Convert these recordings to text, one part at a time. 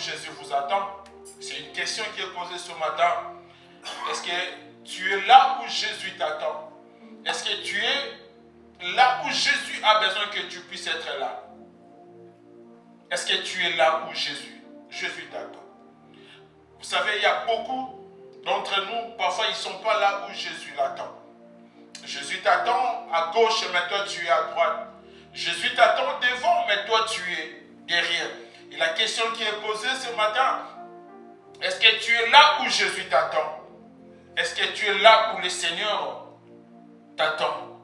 Jésus vous attend? C'est une question qui est posée ce matin. Est-ce que tu es là où Jésus t'attend? Est-ce que tu es là où Jésus a besoin que tu puisses être là? Est-ce que tu es là où Jésus t'attend? Vous savez, il y a beaucoup d'entre nous, parfois ils ne sont pas là où Jésus l'attend. Jésus t'attend à gauche, mais toi tu es à droite. Jésus t'attend devant, mais toi tu es derrière. Et la question qui est posée ce matin, est-ce que tu es là où Jésus t'attend? Est-ce que tu es là où le Seigneur t'attend?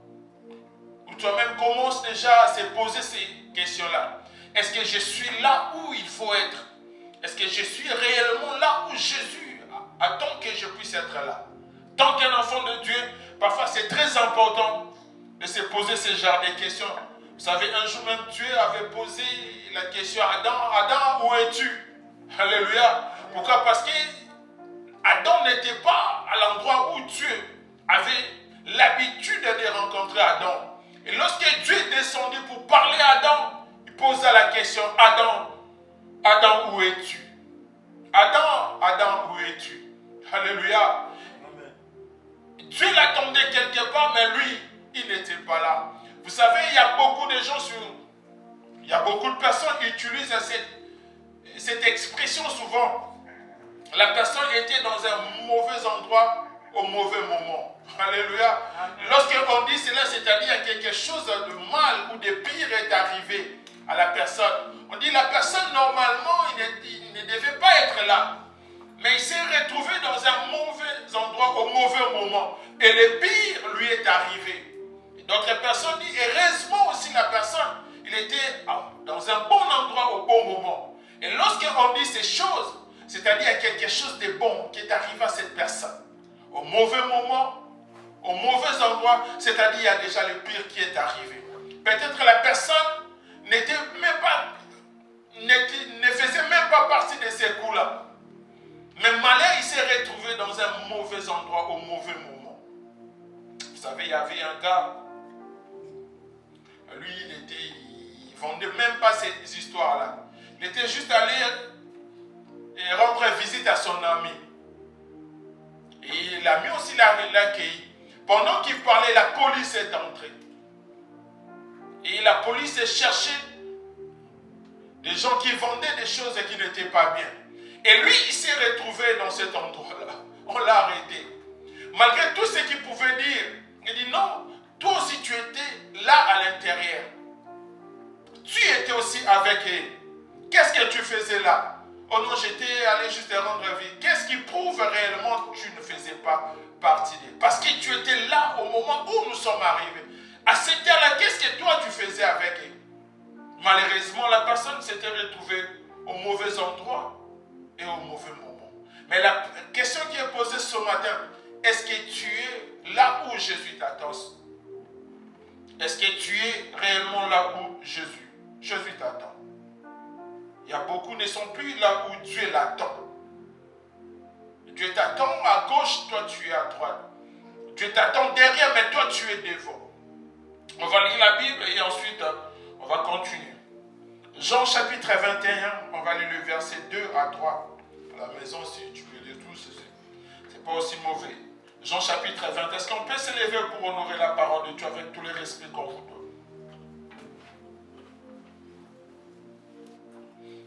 Ou toi-même commence déjà à se poser ces questions-là. Est-ce que je suis là où il faut être? Est-ce que je suis réellement là où Jésus attend que je puisse être là? Tant qu'un enfant de Dieu, parfois c'est très important de se poser ce genre de questions. Vous savez, un jour même Dieu avait posé la question à Adam, Adam, où es-tu? Alléluia. Pourquoi? Parce que Adam n'était pas à l'endroit où Dieu avait l'habitude de rencontrer Adam. Et lorsque Dieu est descendu pour parler à Adam, il posa la question, Adam, Adam, où es-tu? Adam, Adam, où es-tu? Alléluia. Amen. Dieu l'attendait quelque part, mais lui, il n'était pas là. Vous savez, il y a beaucoup de gens il y a beaucoup de personnes qui utilisent cette expression souvent. La personne était dans un mauvais endroit au mauvais moment. Alléluia. Lorsqu'on dit cela, c'est-à-dire que quelque chose de mal ou de pire est arrivé à la personne. On dit la personne, normalement, il ne devait pas être là. Mais il s'est retrouvé dans un mauvais endroit au mauvais moment. Et le pire lui est arrivé. D'autres personnes disent, heureusement aussi la personne, il était dans un bon endroit au bon moment. Et lorsqu'on dit ces choses, c'est-à-dire quelque chose de bon qui est arrivé à cette personne, au mauvais moment, au mauvais endroit, c'est-à-dire il y a déjà le pire qui est arrivé. Peut-être la personne ne faisait même pas partie de ces coups-là. Mais malheur, il s'est retrouvé dans un mauvais endroit au mauvais moment. Vous savez, il y avait un gars, lui, il ne vendait même pas ces histoires-là. Il était juste allé et rendre visite à son ami. Et l'ami aussi l'a accueilli. Pendant qu'il parlait, la police est entrée. Et la police a cherché des gens qui vendaient des choses qui n'étaient pas bien. Et lui, il s'est retrouvé dans cet endroit-là. On l'a arrêté. Malgré tout ce qu'il pouvait dire, il dit non, toi aussi tu étais là à l'intérieur. Tu étais aussi avec eux. Qu'est-ce que tu faisais là? Oh non, j'étais allé juste rendre visite. Qu'est-ce qui prouve réellement que tu ne faisais pas partie d'eux? Parce que tu étais là au moment où nous sommes arrivés. À cette heure-là, qu'est-ce que toi tu faisais avec eux? Malheureusement, la personne s'était retrouvée au mauvais endroit et au mauvais moment. Mais la question qui est posée ce matin, est-ce que tu es là où Jésus t'attend? Est-ce que tu es réellement là où Jésus t'attend? Il y a beaucoup qui ne sont plus là où Dieu l'attend. Dieu t'attend à gauche, toi tu es à droite. Dieu t'attend derrière, mais toi tu es devant. On va lire la Bible et ensuite on va continuer. Jean chapitre 21, on va lire le verset 2 à 3. À la maison, si tu peux lire tout, c'est pas aussi mauvais. Jean chapitre 20. Est-ce qu'on peut se lever pour honorer la parole de Dieu avec tous les respects qu'on vous donne?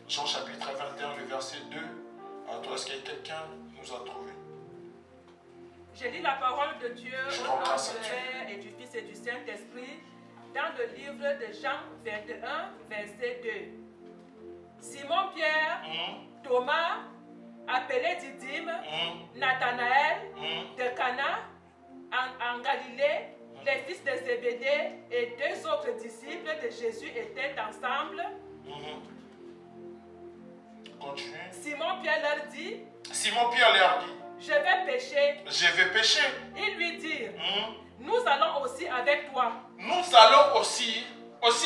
Jean chapitre 21, le verset 2 à 3. Est-ce que quelqu'un nous a trouvé? Je lis la parole de Dieu au nom du Père et du Fils et du Saint-Esprit dans le livre de Jean 21, verset 2. Simon-Pierre, Thomas, appelé Didyme, Nathanaël, de Cana, en Galilée, les fils de Zébédée et deux autres disciples de Jésus étaient ensemble. Continue. Simon-Pierre leur dit, je vais pécher. Ils lui dirent, nous allons aussi avec toi. Nous allons aussi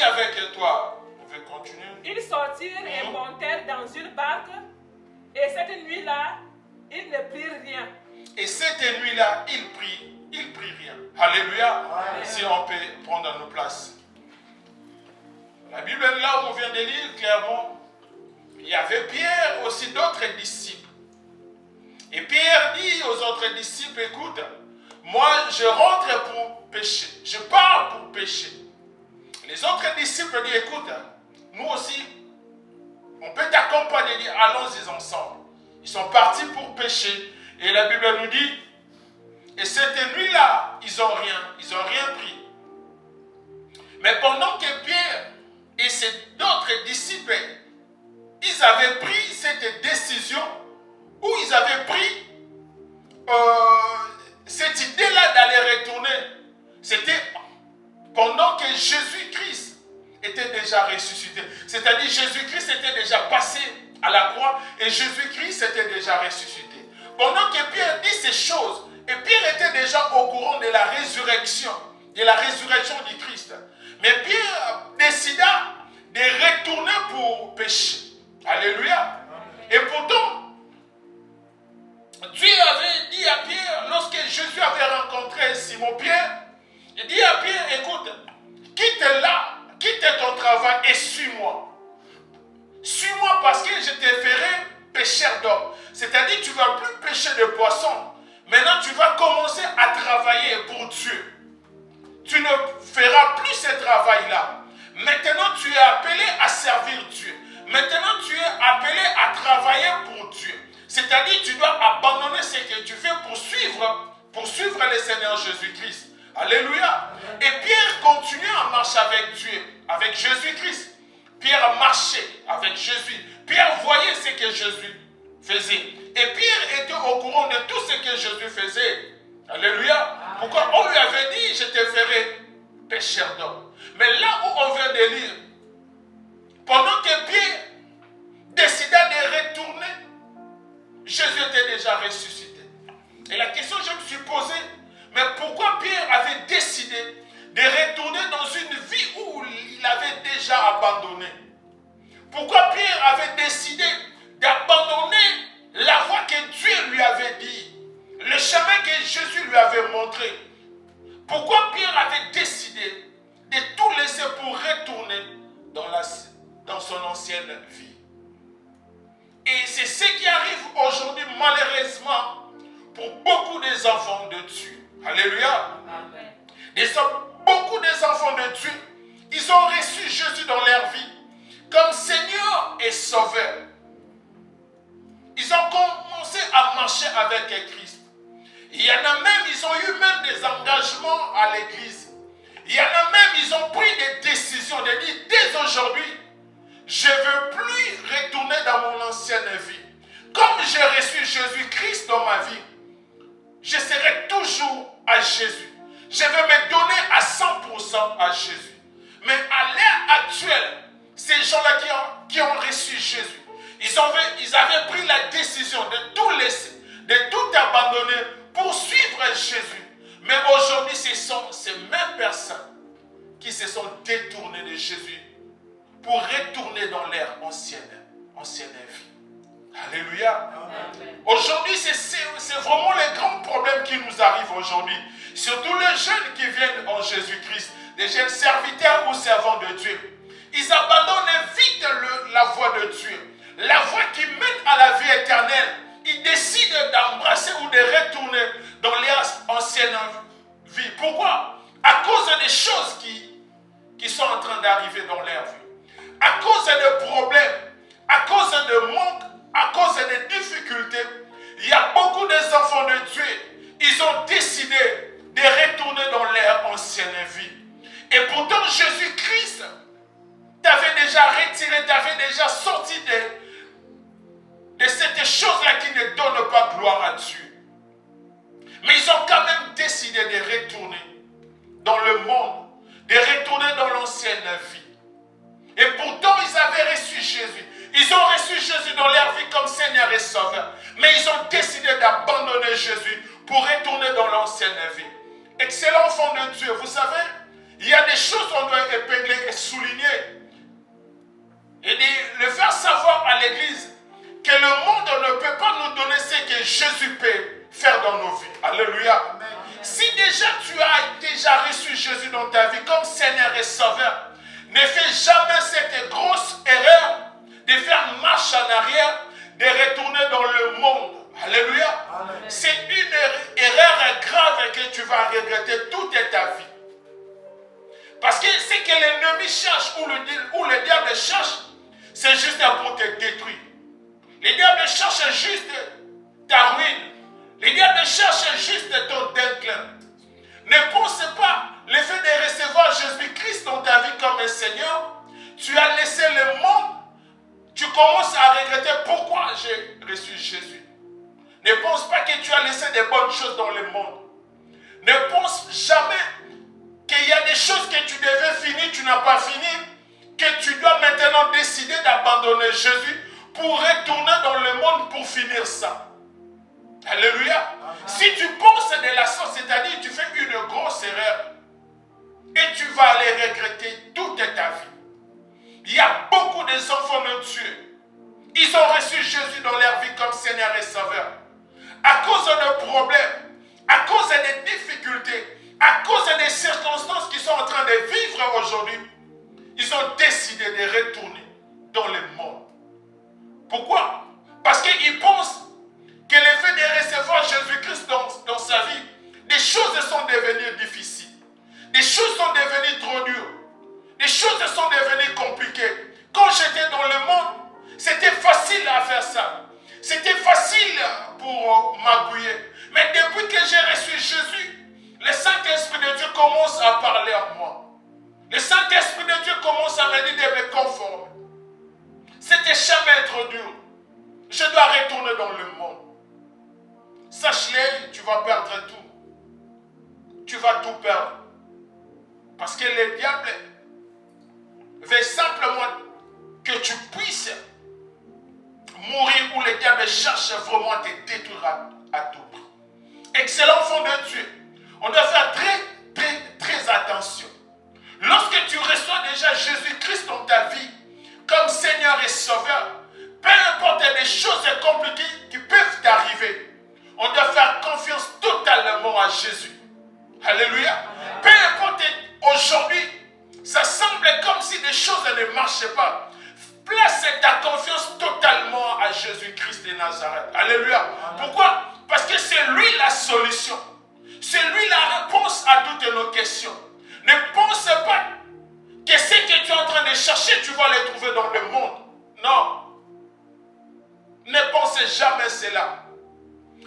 avec toi. Vous pouvez continuer. Ils sortirent et montèrent dans une barque. Et cette nuit-là, ils ne prirent rien. Et cette nuit-là, ils prient rien. Alléluia. Amen. Si on peut prendre nos places. La Bible, là où on vient de lire clairement, il y avait Pierre, aussi d'autres disciples. Et Pierre dit aux autres disciples, écoute, moi je rentre pour pécher, je pars pour pécher. Les autres disciples disent, écoute, nous aussi, on peut t'accompagner, dit, allons-y ensemble. Ils sont partis pour pécher. Et la Bible nous dit, et cette nuit-là, ils n'ont rien pris. Mais pendant que Pierre et ces d'autres disciples, ils avaient pris cette décision, où ils avaient pris cette idée-là d'aller retourner, c'était pendant que Jésus-Christ était déjà ressuscité. C'est-à-dire Jésus-Christ était déjà passé à la croix et Jésus-Christ était déjà ressuscité. Pendant que Pierre dit ces choses, et Pierre était déjà au courant de la résurrection du Christ. Mais Pierre décida de retourner pour pécher. Alléluia. Et pourtant, Dieu avait dit à Pierre, lorsque Jésus avait rencontré Simon-Pierre, il dit à Pierre, écoute, quitte ton travail et suis-moi. Suis-moi parce que je te ferai pêcheur d'hommes. C'est-à-dire, tu ne vas plus pêcher de poissons. Maintenant, tu vas commencer à travailler pour Dieu. Tu ne feras plus ce travail-là. Maintenant, tu es appelé à servir Dieu. Maintenant, tu es appelé à travailler pour Dieu. C'est-à-dire, tu dois abandonner ce que tu fais pour suivre le Seigneur Jésus-Christ. Alléluia. Et Pierre continuait à marcher avec Dieu, avec Jésus-Christ. Pierre marchait avec Jésus. Pierre voyait ce que Jésus faisait. Et Pierre était au courant de tout ce que Jésus faisait. Alléluia. Pourquoi on lui avait dit, je te ferai pêcheur d'hommes. Mais là où on vient de lire, pendant que Pierre décida de retourner, Jésus était déjà ressuscité. Et la question que je me suis posée, mais pourquoi Pierre avait décidé de retourner dans une vie où il avait déjà abandonné? Pourquoi Pierre avait décidé d'abandonner la voie que Dieu lui avait dit, le chemin que Jésus lui avait montré? Pourquoi Pierre avait décidé de tout laisser pour retourner dans son ancienne vie? Et c'est ce qui arrive aujourd'hui malheureusement pour beaucoup des enfants de Dieu. Alléluia. Amen. Beaucoup des enfants de Dieu, ils ont reçu Jésus dans leur vie comme Seigneur et Sauveur. Ils ont commencé à marcher avec Christ. Il y en a même, ils ont eu même des engagements à l'église. Il y en a même, ils ont pris des décisions de dire, dès aujourd'hui, je ne veux plus retourner dans mon ancienne vie. Comme j'ai reçu Jésus-Christ dans ma vie, je serai toujours à Jésus. Je vais me donner à 100% à Jésus. Mais à l'ère actuelle, ces gens-là qui ont reçu Jésus, ils avaient pris la décision de tout laisser, de tout abandonner pour suivre Jésus. Mais aujourd'hui, ce sont ces mêmes personnes qui se sont détournées de Jésus pour retourner dans leur ancienne vie. Alléluia. Amen. Aujourd'hui, c'est vraiment les grands problèmes qui nous arrivent aujourd'hui. Surtout les jeunes qui viennent en Jésus-Christ, des jeunes serviteurs ou servants de Dieu. Ils abandonnent vite la voie de Dieu, la voie qui mène à la vie éternelle. Ils décident d'embrasser ou de retourner dans leur ancienne vie. Pourquoi? À cause des choses qui sont en train d'arriver dans leur vie. À cause des problèmes, à cause de manque, à cause des difficultés. Il y a beaucoup d'enfants de Dieu, ils ont décidé de retourner dans leur ancienne vie. Et pourtant, Jésus-Christ t'avait déjà retiré, t'avait déjà sorti de cette chose-là qui ne donne pas gloire à Dieu. Mais ils ont quand même décidé de retourner dans le monde, de retourner dans l'ancienne vie. Et pourtant, ils avaient reçu Jésus. Ils ont reçu Jésus dans leur vie comme Seigneur et Sauveur. Mais ils ont décidé d'abandonner Jésus pour retourner dans l'ancienne vie. Excellent enfant de Dieu, vous savez, il y a des choses qu'on doit épingler et souligner. Et de le faire savoir à l'église que le monde ne peut pas nous donner ce que Jésus peut faire dans nos vies. Alléluia. Amen. Si déjà tu as déjà reçu Jésus dans ta vie comme Seigneur et Sauveur, ne fais jamais cette grosse erreur de faire marche en arrière, de retourner dans le monde. Alléluia. C'est une erreur grave que tu vas regretter toute ta vie. Parce que ce que l'ennemi cherche ou le diable cherche, c'est juste pour te détruire. Le diable cherche juste ta ruine. Le diable cherche juste ton déclin. Ne pense pas le fait de recevoir Jésus-Christ dans ta vie comme un Seigneur. Tu as laissé le monde. Tu commences à regretter pourquoi j'ai reçu Jésus. Ne pense pas que tu as laissé des bonnes choses dans le monde. Ne pense jamais qu'il y a des choses que tu devais finir, tu n'as pas fini, que tu dois maintenant décider d'abandonner Jésus pour retourner dans le monde pour finir ça. Alléluia. Si tu penses de la sorte, c'est-à-dire tu fais une grosse erreur et tu vas aller regretter toute ta vie. Il y a beaucoup d'enfants de Dieu. Ils ont reçu Jésus dans leur vie comme Seigneur et Sauveur. À cause de problèmes, à cause des difficultés, à cause des circonstances qu'ils sont en train de vivre aujourd'hui, ils ont décidé de retourner dans le monde. Pourquoi? Parce qu'ils pensent que le fait de recevoir Jésus-Christ dans sa vie, des choses sont devenues difficiles. Des choses sont devenues trop dures. Des choses sont devenues compliquées. Quand j'étais dans le monde, c'était facile à faire ça. C'était facile pour m'appuyer. Mais depuis que j'ai reçu Jésus, le Saint-Esprit de Dieu commence à parler en moi. Le Saint-Esprit de Dieu commence à me dire de me conformer. C'était jamais trop dur. Je dois retourner dans le monde. Sache-le, tu vas perdre tout. Tu vas tout perdre. Parce que le diable veut simplement que tu puisses mourir, où le diable cherche vraiment à te détruire à tout prix. Excellent enfant de Dieu, on doit faire très attention. Lorsque tu reçois déjà Jésus-Christ dans ta vie comme Seigneur et Sauveur, peu importe les choses compliquées qui peuvent t'arriver, on doit faire confiance totalement à Jésus. Alléluia. Peu importe aujourd'hui, ça semble comme si des choses ne marchaient pas. Place ta confiance totalement à Jésus-Christ de Nazareth. Alléluia. Pourquoi? Parce que c'est lui la solution. C'est lui la réponse à toutes nos questions. Ne pense pas que ce que tu es en train de chercher, tu vas le trouver dans le monde. Non. Ne pense jamais cela.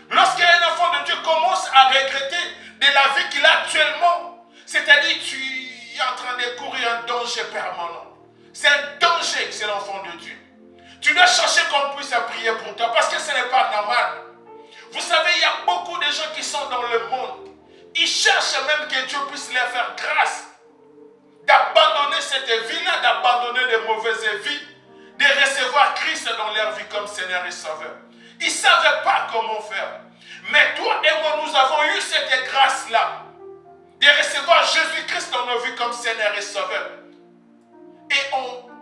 Lorsqu'un enfant de Dieu commence à regretter de la vie qu'il a actuellement, c'est-à-dire tu es en train de courir un danger permanent. C'est un danger que c'est l'enfant de Dieu. Tu dois chercher qu'on puisse prier pour toi parce que ce n'est pas normal. Vous savez, il y a beaucoup de gens qui sont dans le monde. Ils cherchent même que Dieu puisse leur faire grâce d'abandonner cette vie-là, d'abandonner de mauvaises vies, de recevoir Christ dans leur vie comme Seigneur et Sauveur. Ils ne savaient pas comment faire. Mais toi et moi, nous avons eu cette grâce-là de recevoir Jésus-Christ dans nos vies comme Seigneur et Sauveur. Et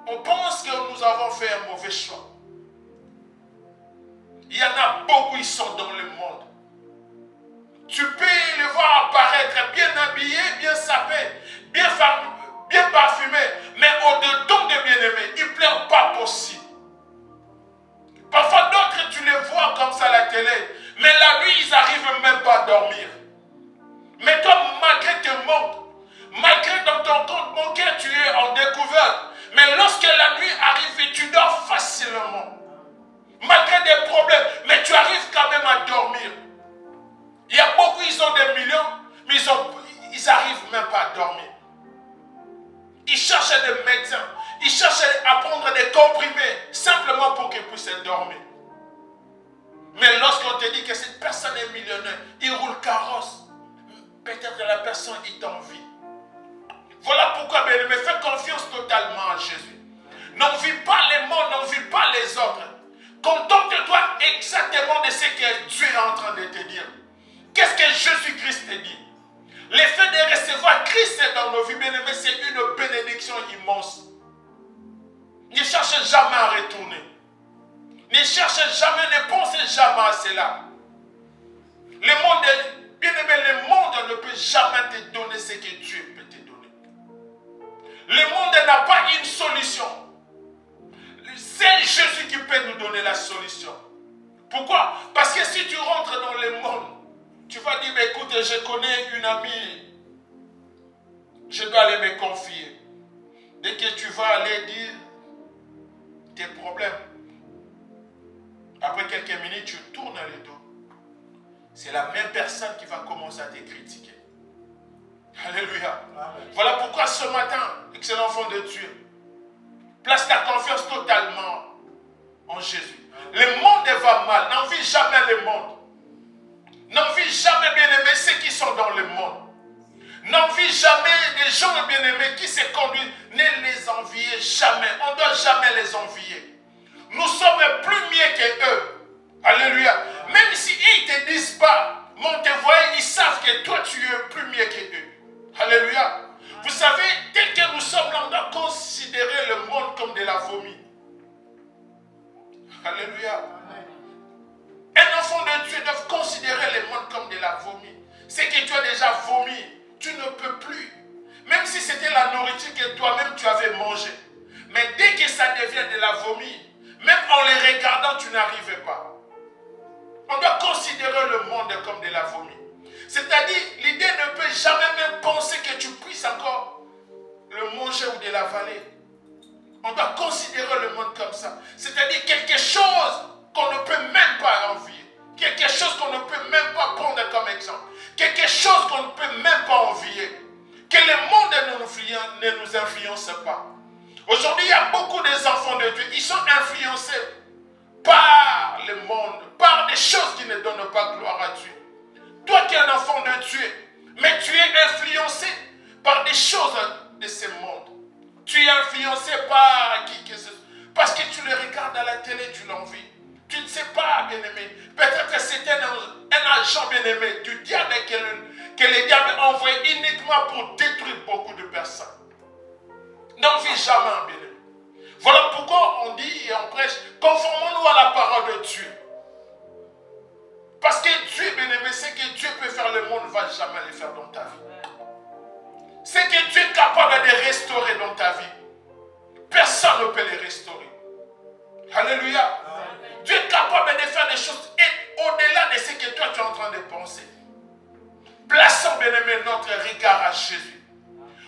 on pense que nous avons fait un mauvais choix. Il y en a beaucoup qui sont dans le monde. Tu peux les voir apparaître bien habillés, bien sapés, bien parfumés, mais au-dedans des bien-aimés, ils ne pleurent pas possible. Parfois d'autres, tu les vois comme ça à la télé, mais la nuit, ils n'arrivent même pas à dormir. Mais toi, malgré tes manques, malgré dans ton compte bancaire, tu es en découverte. Mais lorsque la nuit arrive, tu dors facilement. Malgré des problèmes, mais tu arrives quand même à dormir. Il y a beaucoup, ils ont des millions, mais ils n'arrivent même pas à dormir. Ils cherchent des médecins, ils cherchent à prendre des comprimés, simplement pour qu'ils puissent dormir. Mais lorsqu'on te dit que cette personne est millionnaire, il roule carrosse, peut-être que la personne est en vie. Voilà pourquoi, bien-aimé, fais confiance totalement à Jésus. N'envie pas les mondes, n'envie pas les autres. Contente-toi exactement de ce que Dieu est en train de te dire. Qu'est-ce que Jésus-Christ te dit? Le fait de recevoir Christ dans nos vies, bien-aimés, c'est une bénédiction immense. Ne cherchez jamais à retourner. Ne cherchez jamais, ne pensez jamais à cela. Le monde, bien-aimé, le monde ne peut jamais te donner ce que Dieu peut te donner. Le monde n'a pas une solution. C'est qui peut nous donner la solution. Pourquoi? Parce que si tu rentres dans le monde, tu vas dire, mais écoute, je connais une amie, je dois aller me confier. Dès que tu vas aller dire tes problèmes, après quelques minutes, tu tournes le dos. C'est la même personne qui va commencer à te critiquer. Alléluia. Amen. Voilà pourquoi ce matin, excellent enfant de Dieu, place ta confiance totalement en Jésus. Le monde va mal. N'envie jamais le monde. N'envie jamais, bien-aimés, ceux qui sont dans le monde. N'envie jamais des gens bien-aimés qui se conduisent. Ne les enviez jamais. On ne doit jamais les envier. Nous sommes plus mieux que eux. Alléluia. Même si ils ne te disent pas, mais on te voit, ils savent que toi tu es plus mieux que eux. Alléluia. Vous savez, tel que nous sommes là, on doit considérer le monde comme de la vomi. Alléluia. Un enfant de Dieu doit considérer le monde comme de la vomi. C'est que tu as déjà vomi, tu ne peux plus. Même si c'était la nourriture que toi-même tu avais mangée. Mais dès que ça devient de la vomi, même en les regardant, tu n'arrives pas. On doit considérer le monde comme de la vomi. C'est-à-dire, l'idée ne peut jamais même penser que tu puisses encore le manger ou de l'avaler. On doit considérer le monde comme ça. C'est-à-dire quelque chose qu'on ne peut même pas envier. Quelque chose qu'on ne peut même pas prendre comme exemple. Quelque chose qu'on ne peut même pas envier. Que le monde ne nous influence pas. Aujourd'hui, il y a beaucoup d'enfants de Dieu. Ils sont influencés par le monde, par des choses qui ne donnent pas gloire à Dieu. Toi qui es un enfant de Dieu, mais tu es influencé par des choses de ce monde. Tu es influencé par qui que ce soit. Parce que tu le regardes à la télé, tu l'envies. Tu ne sais pas, bien-aimé. Peut-être que c'est un agent, bien-aimé, du diable que le diable a envoyé uniquement pour détruire beaucoup de personnes. N'envie jamais, bien-aimé. Voilà pourquoi on dit et on prêche, conformons-nous à la parole de Dieu. Parce que Dieu, bien-aimé, ce que Dieu peut faire, le monde ne va jamais le faire dans ta vie. Ce que Dieu est capable de restaurer dans ta vie, personne ne peut le restaurer. Alléluia. Amen. Dieu est capable de faire des choses au-delà de ce que toi tu es en train de penser. Plaçons, bien-aimé, notre regard à Jésus.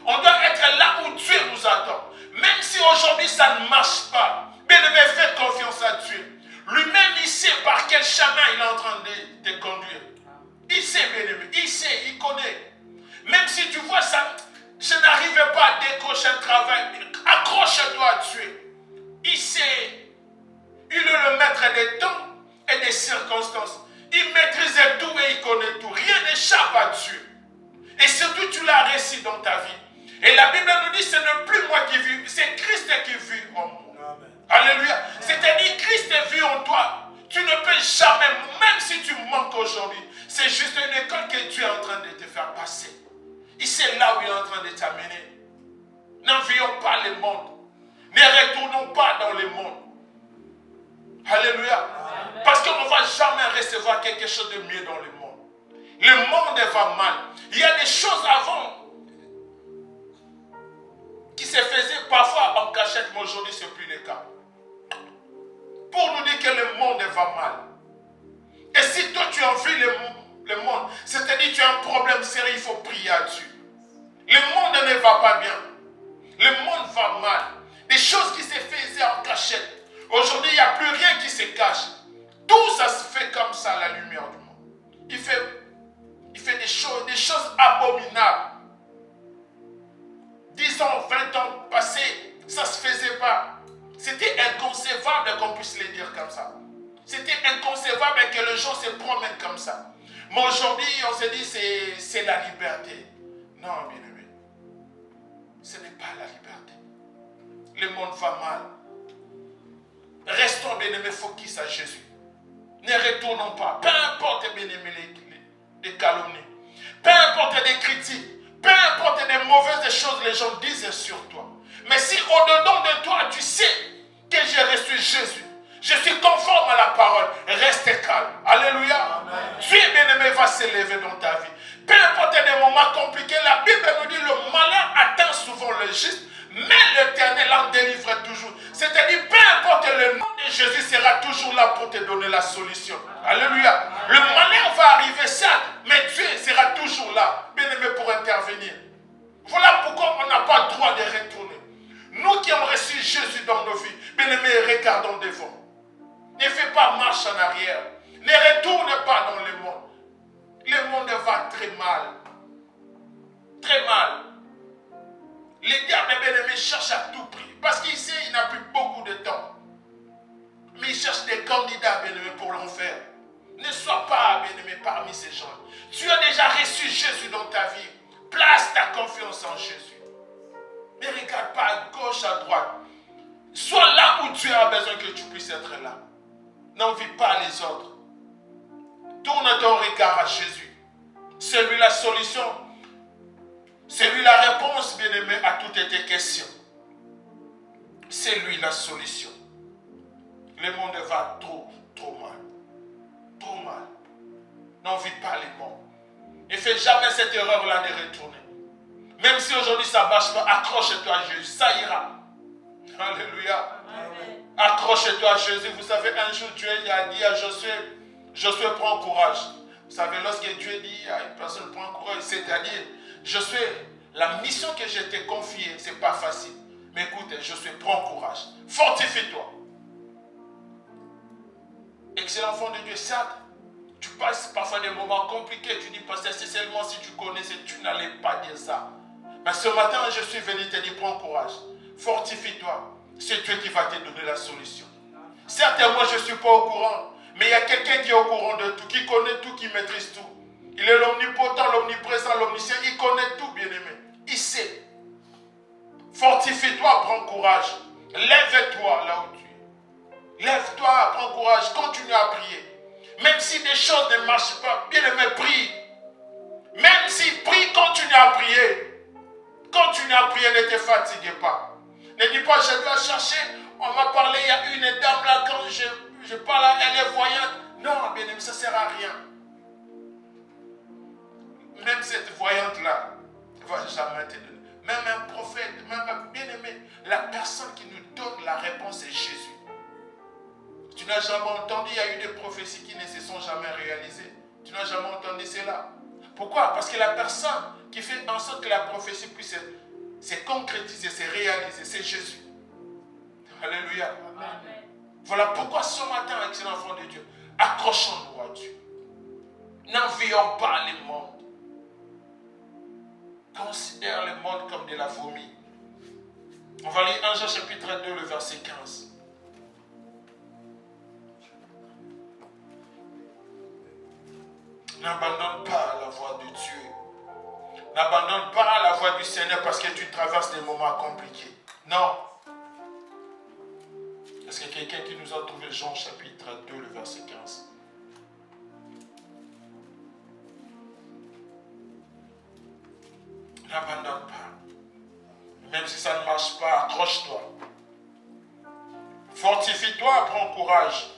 On doit être là où Dieu nous attend. Même si aujourd'hui ça ne marche pas, bien-aimé, faites confiance à Dieu. Lui-même, il sait par quel chemin il est en train de te conduire. Il sait, bien-aimé, il sait, il connaît. Même si tu vois ça, je n'arrive pas à décrocher un travail, accroche-toi à Dieu. Il sait, il est le maître des temps et des circonstances. Il maîtrise tout et il connaît tout. Rien n'échappe à Dieu. Et surtout, tu l'as réussi dans ta vie. Et la Bible nous dit, ce n'est plus moi qui vis, c'est Christ qui vit en moi. Amen. Alléluia. C'est-à-dire, Christ vit en toi. Tu ne peux jamais, même si tu manques aujourd'hui, c'est juste une école que Dieu est en train de te faire passer. Et c'est là où il est en train de t'amener. N'envions pas le monde. Ne retournons pas dans le monde. Alléluia. Amen. Parce qu'on ne va jamais recevoir quelque chose de mieux dans le monde. Le monde va mal. Il y a des choses avant qui se faisaient parfois en cachette, mais aujourd'hui ce n'est plus le cas. Pour nous dire que le monde va mal. Et si toi tu envies le monde, c'est-à-dire que tu as un problème sérieux, il faut prier à Dieu. Le monde ne va pas bien. Le monde va mal. Des choses qui se faisaient en cachette. Aujourd'hui, il n'y a plus rien qui se cache. Tout ça se fait comme ça à la lumière du monde. Il fait des choses abominables. 10 ans, 20 ans passés, ça ne se faisait pas. C'était inconcevable qu'on puisse le dire comme ça. C'était inconcevable que les gens se promènent comme ça. Mais aujourd'hui, on se dit c'est la liberté. Non, bien aimé. Ce n'est pas la liberté. Le monde va mal. Restons, bien aimés, focus à Jésus. Ne retournons pas. Peu importe, bien aimé, les calomnies. Peu importe les critiques. Peu importe les mauvaises choses que les gens disent sur toi. Mais si au-dedans de toi, tu sais que j'ai reçu Jésus, je suis conforme à la parole, reste calme. Alléluia. Amen. Dieu bien-aimé va s'élever dans ta vie. Peu importe les moments compliqués, la Bible nous dit le malheur atteint souvent le juste, mais l'Éternel en délivre toujours. C'est-à-dire, peu importe, le nom de Jésus sera toujours là pour te donner la solution. Alléluia. Le malheur va arriver, certes, mais Dieu sera toujours là, bien-aimé, pour intervenir. Voilà pourquoi on n'a pas le droit de retourner. Nous qui avons reçu Jésus dans nos vies, bien-aimés, regardons devant. Ne fais pas marche en arrière. Ne retourne pas dans le monde. Le monde va très mal. Très mal. Les diables, bien-aimés, cherchent à tout prix. Parce qu'il sait qu'il n'a plus beaucoup de temps. Mais il cherche des candidats, bien-aimés, pour l'enfer. Ne sois pas, bien-aimé, parmi ces gens. Tu as déjà reçu Jésus dans ta vie. Place ta confiance en Jésus. Ne regarde pas à gauche, à droite. Sois là où tu as besoin que tu puisses être là. N'envie pas les autres. Tourne ton regard à Jésus. C'est lui la solution. C'est lui la réponse, bien-aimé, à toutes tes questions. C'est lui la solution. Le monde va trop mal. Trop mal. N'envie pas les morts. Ne fais jamais cette erreur-là de retourner. Même si aujourd'hui ça ne marche pas, accroche-toi à Jésus. Ça ira. Alléluia. Amen. Accroche-toi à Jésus. Vous savez, un jour Dieu a dit à Josué, Josué, prends courage. Vous savez, lorsque Dieu dit à une personne, prends courage, c'est-à-dire, Josué, la mission que je t'ai confiée, ce n'est pas facile. Mais écoute, Josué, prends courage. Fortifie-toi. Excellent enfant de Dieu, certes, tu passes parfois des moments compliqués. Tu dis, pasteur, c'est seulement si tu connaissais, tu n'allais pas dire ça. Mais ce matin, je suis venu te dire, prends courage. Fortifie-toi. C'est Dieu qui va te donner la solution. Certes, moi, je ne suis pas au courant. Mais il y a quelqu'un qui est au courant de tout, qui connaît tout, qui maîtrise tout. Il est l'omnipotent, l'omniprésent, l'omniscient. Il connaît tout, bien-aimé. Il sait. Fortifie-toi, prends courage. Lève-toi là où tu es. Lève-toi, prends courage. Continue à prier. Même si des choses ne marchent pas, bien-aimé, prie. Même si prie, continue à prier. Continue à prier, ne te fatiguez pas. Ne dis pas, je dois chercher. On m'a parlé, il y a une dame là, quand je parle, elle est voyante. Non, bien-aimé, ça ne sert à rien. Même cette voyante-là ne va jamais te donner. Même un prophète, même un bien-aimé, la personne qui nous donne la réponse est Jésus. Tu n'as jamais entendu, il y a eu des prophéties qui ne se sont jamais réalisées. Tu n'as jamais entendu cela. Pourquoi? Parce que la personne qui fait en sorte que la prophétie puisse se concrétiser, se réaliser, c'est Jésus. Alléluia. Amen. Voilà pourquoi ce matin, excellent enfant de Dieu, accrochons-nous à Dieu. N'envions pas le monde. Considère le monde comme de la vomi. On va lire 1 Jean chapitre 2, le verset 15. N'abandonne pas la voie de Dieu. N'abandonne pas la voie du Seigneur parce que tu traverses des moments compliqués. Non. Est-ce qu'il y a quelqu'un qui nous a trouvé Jean chapitre 2, le verset 15? N'abandonne pas. Même si ça ne marche pas, accroche-toi. Fortifie-toi, prends courage.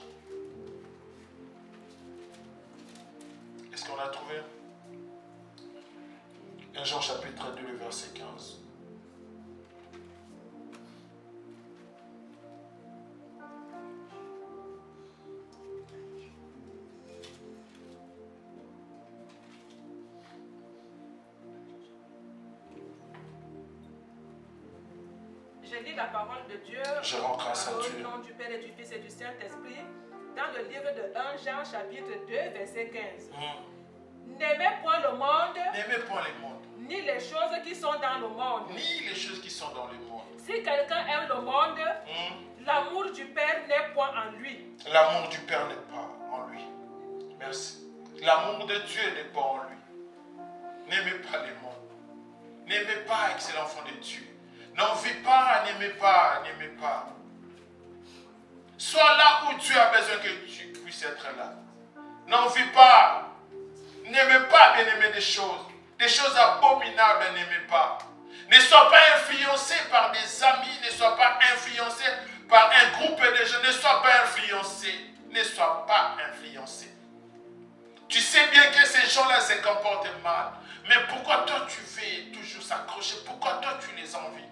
Est-ce qu'on a trouvé? 1 Jean chapitre 2, le verset 15. Je lis la parole de Dieu. Je rends grâce à Dieu. Au nom du Père et du Fils et du Saint-Esprit, dans le livre de 1 Jean chapitre 2, verset 15. N'aimez point le monde. N'aimez point le monde. Ni les choses qui sont dans le monde. Ni les choses qui sont dans le monde. Si quelqu'un aime le monde, l'amour du Père n'est point en lui. L'amour du Père n'est pas en lui. Merci. L'amour de Dieu n'est pas en lui. N'aimez pas le monde. N'aimez pas, excellent enfant de Dieu. N'envie pas, n'aimez pas, n'aimez pas. Sois là où Dieu a besoin que tu puisses être là. N'envie pas. N'aimez pas, bien-aimé, des choses abominables, n'aimez pas. Ne sois pas influencé par des amis, ne sois pas influencé par un groupe de gens, ne sois pas influencé. Ne sois pas influencé. Tu sais bien que ces gens-là se comportent mal. Mais pourquoi toi tu veux toujours s'accrocher? Pourquoi toi tu les envies?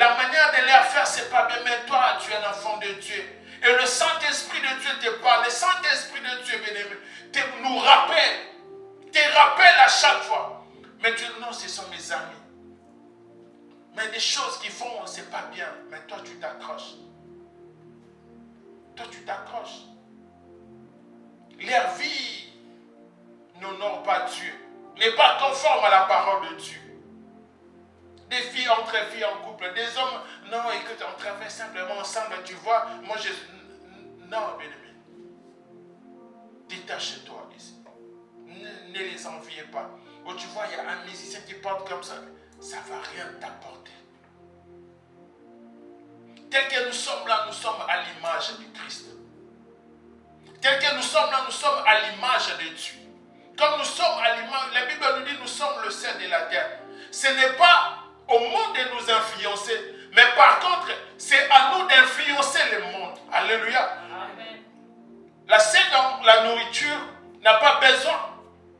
la manière de leur faire, c'est pas bien, mais toi, tu es un enfant de Dieu. Et le Saint-Esprit de Dieu te parle. Le Saint-Esprit de Dieu, bien-aimé, nous rappelle. Te rappelle à chaque fois. Mais tu dis, non, ce sont mes amis. Mais les choses qu'ils font, c'est pas bien. Mais toi, tu t'accroches. Toi, tu t'accroches. Leur vie n'honore pas Dieu. N'est pas conforme à la parole de Dieu. Des filles entre filles en couple. Des hommes, non, écoute, on travaille simplement ensemble. Tu vois, moi, je... Non, bien-aimé. Détache-toi ici. Ne les enviez pas. Oh, tu vois, il y a un musicien qui parle comme ça. Ça ne va rien t'apporter. Tel que nous sommes là, nous sommes à l'image du Christ. Tel que nous sommes là, nous sommes à l'image de Dieu. Comme nous sommes à l'image, la Bible nous dit nous sommes le sel de la terre. Ce n'est pas au monde de nous influencer, mais par contre, c'est à nous d'influencer le monde. Alléluia. Amen. La sel dans la nourriture n'a pas besoin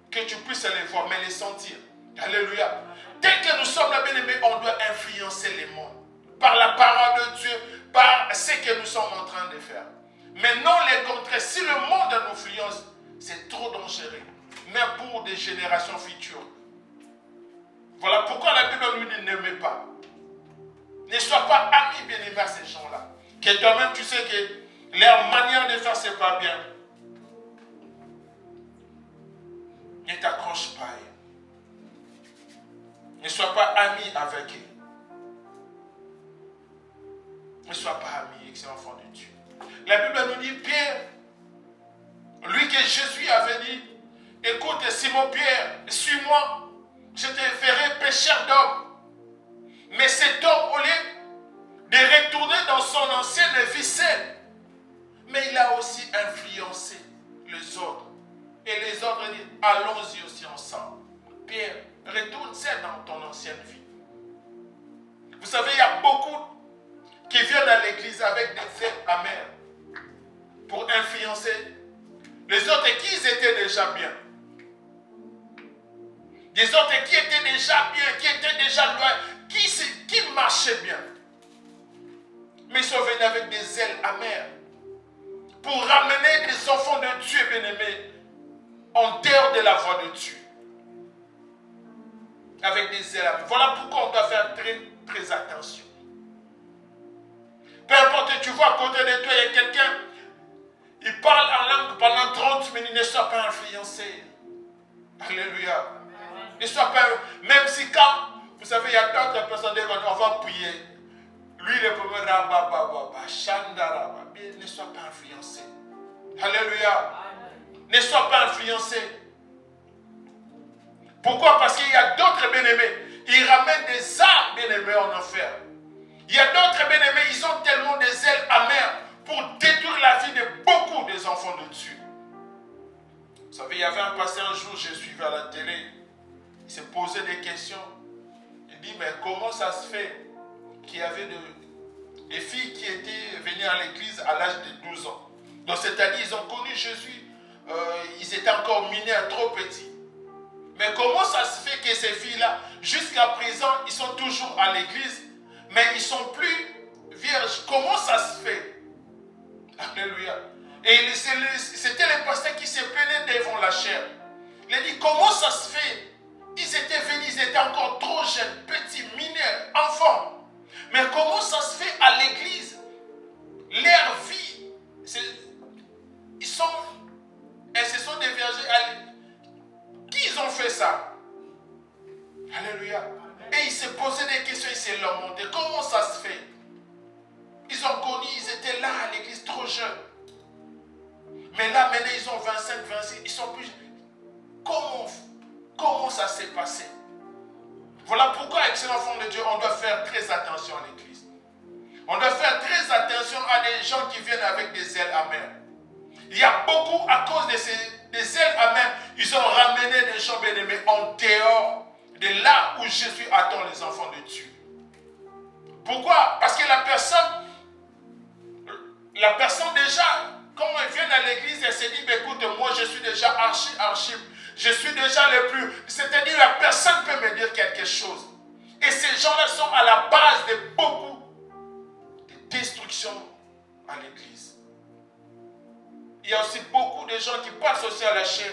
que tu puisses les voir, mais les sentir. Alléluia. Tel que nous sommes là, bien-aimés, on doit influencer le monde. Par la parole de Dieu, par ce que nous sommes en train de faire. Mais non les contraires. Si le monde nous influence, c'est trop dangereux. Même pour des générations futures. Voilà pourquoi la Bible nous dit n'aimez pas. Ne sois pas ami bien-aimé à ces gens-là. Que toi-même tu sais que leur manière de faire c'est pas bien. Ne t'accroche pas. Ne sois pas ami avec eux. Ne sois pas ami avec ces enfants de Dieu. La Bible nous dit Pierre, lui que Jésus avait dit, écoute Simon Pierre, suis-moi, je te ferai pécheur d'hommes. Mais cet homme, au lieu de retourner dans son ancienne vie saine, mais il a aussi influencé les autres. Et les autres disent, allons-y aussi ensemble. Pierre, retourne dans ton ancienne vie. Vous savez, il y a beaucoup qui viennent à l'église avec des ailes amères pour influencer les autres qui étaient déjà bien. Des autres qui étaient déjà bien, qui étaient déjà loin, qui marchaient bien. Mais ils sont venus avec des ailes amères pour ramener des enfants de Dieu bien-aimés en dehors de la voie de Dieu. Avec des ailes amères. Voilà pourquoi on doit faire très, très attention. Peu importe, tu vois à côté de toi, il y a quelqu'un, il parle en langue pendant 30 minutes, ne sois pas influencé. Alléluia. Ne sois pas, même si quand, vous savez, il y a d'autres personnes, on va prier. Lui, le premier ne sois pas influencé. Alléluia. Ne sois pas influencé. Pourquoi? Parce qu'il y a d'autres bien-aimés. Ils ramènent des âmes bien-aimés en enfer. Il y a d'autres bien-aimés, ils ont tellement des ailes amères pour détruire la vie de beaucoup des enfants de Dieu. Vous savez, il y avait un pasteur un jour, je suivais à la télé. Il s'est posé des questions. Il dit, mais comment ça se fait qu'il y avait des filles qui étaient venues à l'église à l'âge de 12 ans. Donc c'est-à-dire, ils ont connu Jésus, ils étaient encore mineurs, trop petits. Mais comment ça se fait que ces filles-là, jusqu'à présent, ils sont toujours à l'église, mais ils ne sont plus vierges? Comment ça se fait? Alléluia. Et c'était les pasteurs qui se plaignaient devant la chair. Il a dit, comment ça se fait? Ils étaient venus, ils étaient encore trop jeunes, petits, mineurs, enfants. Mais comment ça se fait à l'église? Leur vie, ils sont, elles se sont dévergées. Qui ils ont fait ça? Alléluia. Et ils se posaient des questions, ils se lamentaient. Comment ça se fait? Ils ont connu, ils étaient là à l'église trop jeunes. Mais là, maintenant, ils ont 25, 26, ils sont plus jeunes. Comment ça s'est passé? Voilà pourquoi, excellent enfant de Dieu, on doit faire très attention à l'église. On doit faire très attention à des gens qui viennent avec des ailes amères. Il y a beaucoup, à cause de des ailes amères, ils ont ramené des gens bien-aimés en dehors de là où Jésus attend les enfants de Dieu. Pourquoi? Parce que la personne déjà, quand elle vient à l'église, elle se dit, écoute, moi je suis déjà archi, je suis déjà le plus, c'est-à-dire la personne peut me dire quelque chose. Et ces gens-là sont à la base de beaucoup instruction à l'église. Il y a aussi beaucoup de gens qui passent aussi à la chair.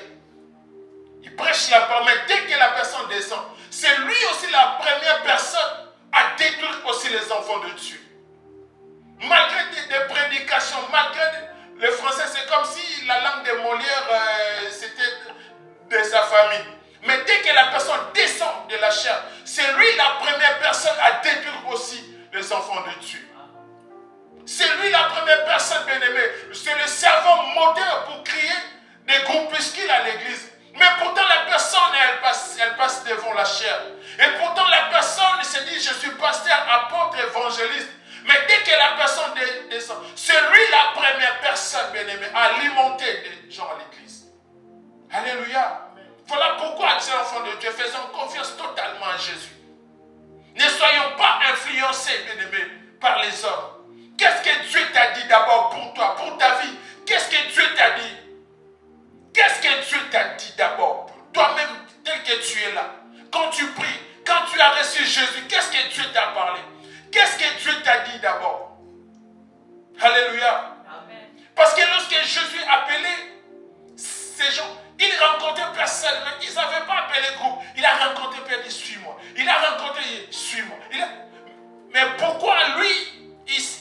Ils prêchent la parole, mais dès que la personne descend, c'est lui aussi la première personne à détruire aussi les enfants de Dieu. Malgré des prédications, malgré le français, c'est comme si la langue de Molière, c'était de sa famille. Mais dès que la personne descend de la chair, c'est lui la première personne à détruire aussi les enfants de Dieu. C'est lui la première personne, bien-aimée. C'est le servant moteur pour créer des groupuscules à l'église. Mais pourtant la personne, elle passe devant la chair. Et pourtant la personne se dit, je suis pasteur, apôtre, évangéliste. Mais dès que la personne descend, c'est lui la première personne, bien-aimée, à alimenter des gens à l'église. Alléluia. Voilà pourquoi, chers enfants de Dieu, faisons confiance totalement à Jésus. Ne soyons pas influencés, bien-aimés, par les hommes. Qu'est-ce que Dieu t'a dit d'abord pour toi, pour ta vie? Qu'est-ce que Dieu t'a dit? Qu'est-ce que Dieu t'a dit d'abord? Toi-même, tel que tu es là. Quand tu pries, quand tu as reçu Jésus, qu'est-ce que Dieu t'a parlé? Qu'est-ce que Dieu t'a dit d'abord? Alléluia. Amen. Parce que lorsque Jésus appelait ces gens, il rencontrait personne, mais ils n'avaient pas appelé groupe. Il a rencontré Pierre, dit suis-moi. Il a rencontré, suis-moi. Mais pourquoi lui,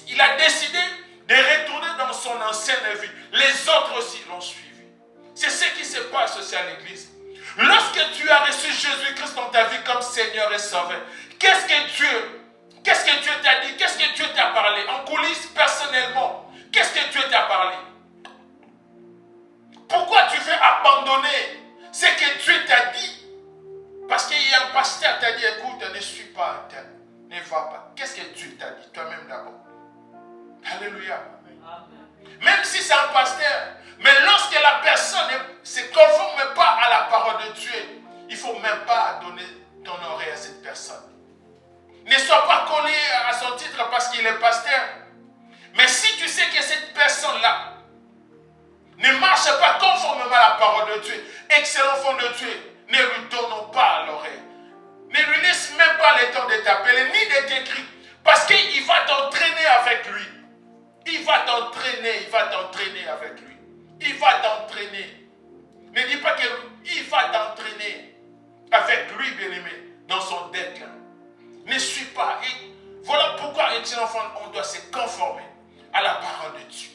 il a décidé de retourner dans son ancienne vie? Les autres aussi l'ont suivi. C'est ce qui se passe aussi à l'église. Lorsque tu as reçu Jésus-Christ dans ta vie comme Seigneur et Sauveur, qu'est-ce que Dieu t'a dit? Qu'est-ce que Dieu t'a parlé? En coulisses, personnellement, qu'est-ce que Dieu t'a parlé? Pourquoi tu veux abandonner ce que Dieu t'a dit? Parce qu'il y a un pasteur qui t'a dit, écoute, ne suis pas un tel, ne va pas. Qu'est-ce que Dieu t'a dit? Toi-même d'abord. Alléluia. Amen. Même si c'est un pasteur, mais lorsque la personne ne se conforme pas à la parole de Dieu, il ne faut même pas donner ton oreille à cette personne. Ne sois pas collé à son titre parce qu'il est pasteur. Mais si tu sais que cette personne-là ne marche pas conformément à la parole de Dieu, excellent enfant de Dieu, ne lui donnons pas l'oreille. Ne lui laisse même pas le temps de t'appeler ni de t'écrire. Parce qu'il va t'entraîner avec lui. Il va t'entraîner avec lui. Il va t'entraîner. Ne dis pas qu'il va t'entraîner avec lui, bien-aimé, dans son déclin. Ne suis pas. Et voilà pourquoi, excellent enfant, on doit se conformer à la parole de Dieu.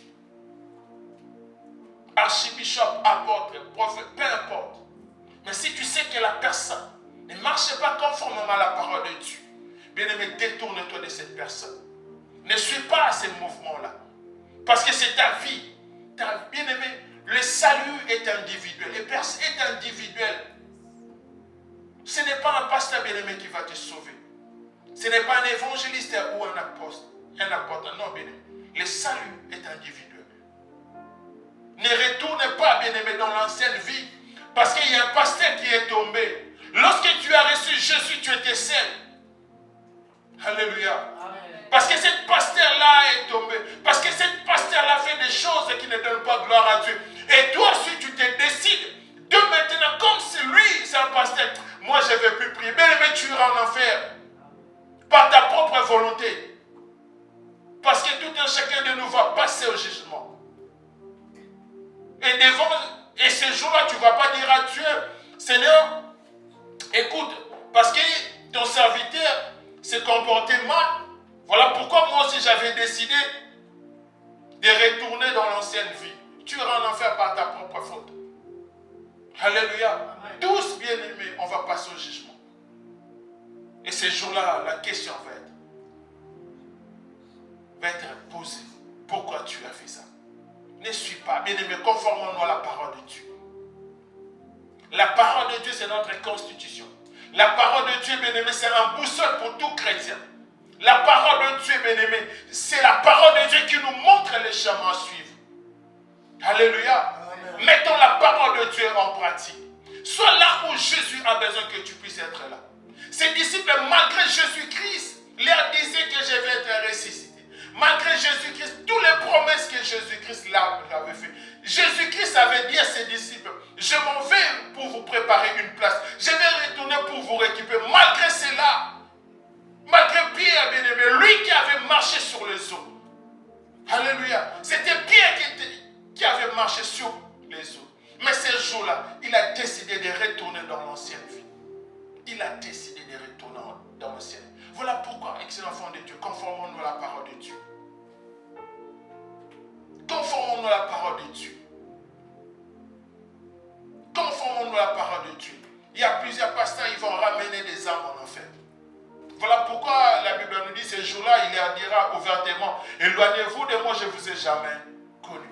Archibishop, apôtre, prophète, peu importe. Mais si tu sais que la personne ne marche pas conformément à la parole de Dieu, bien-aimé, détourne-toi de cette personne. Ne suis pas à ces mouvements-là. Parce que c'est ta vie. Bien-aimé, le salut est individuel. Le Père est individuel. Ce n'est pas un pasteur bien-aimé qui va te sauver. Ce n'est pas un évangéliste ou un apôtre. Non, bien-aimé. Le salut est individuel. Ne retourne pas, bien-aimé, dans l'ancienne vie. Parce qu'il y a un pasteur qui est tombé. Lorsque tu as reçu Jésus, tu étais seul. Alléluia. Amen. Parce que cette pasteur-là est tombé. Parce que cette pasteur-là fait des choses qui ne donnent pas gloire à Dieu. Et toi aussi, tu te décides de maintenant, comme c'est lui, c'est un pasteur. Moi, je ne vais plus prier. Mais tu iras en enfer. Par ta propre volonté. Parce que tout un chacun de nous va passer au jugement. Et ce jour-là, tu ne vas pas dire à Dieu, Seigneur, écoute, parce que ton serviteur s'est comporté mal. Voilà pourquoi moi aussi j'avais décidé de retourner dans l'ancienne vie. Tu iras en enfer par ta propre faute. Alléluia. Amen. Tous bien-aimés, on va passer au jugement. Et ce jour-là, la question va être posée. Pourquoi tu as fait ça? Ne suis pas, bien-aimé, conformément à la parole de Dieu. La parole de Dieu, c'est notre constitution. La parole de Dieu, bien-aimé, c'est un boussole pour tout chrétien. La parole de Dieu, bien-aimé, c'est la parole de Dieu qui nous montre les chemins à suivre. Alléluia. Amen. Mettons la parole de Dieu en pratique. Sois là où Jésus a besoin que tu puisses être là. Ses disciples, malgré Jésus-Christ, leur disaient que je vais être ressuscité. Malgré Jésus-Christ, toutes les promesses que Jésus-Christ avait fait. Jésus-Christ avait dit à ses disciples, je m'en vais pour vous préparer une place. Je vais retourner pour vous récupérer. Malgré cela, malgré Pierre, bien-aimé, lui qui avait marché sur les eaux, Alléluia. C'était Pierre qui avait marché sur les eaux. Mais ce jour-là, il a décidé de retourner dans l'ancienne vie. Il a décidé de retourner dans l'ancienne vie. Voilà pourquoi, excellent enfant de Dieu, conformons-nous à la parole de Dieu. Conformons-nous à la parole de Dieu. Conformons-nous à la parole de Dieu. Il y a plusieurs pasteurs, ils vont ramener des âmes en enfer. Voilà pourquoi la Bible nous dit, ce jour-là, il leur dira ouvertement, éloignez-vous de moi, je ne vous ai jamais connu.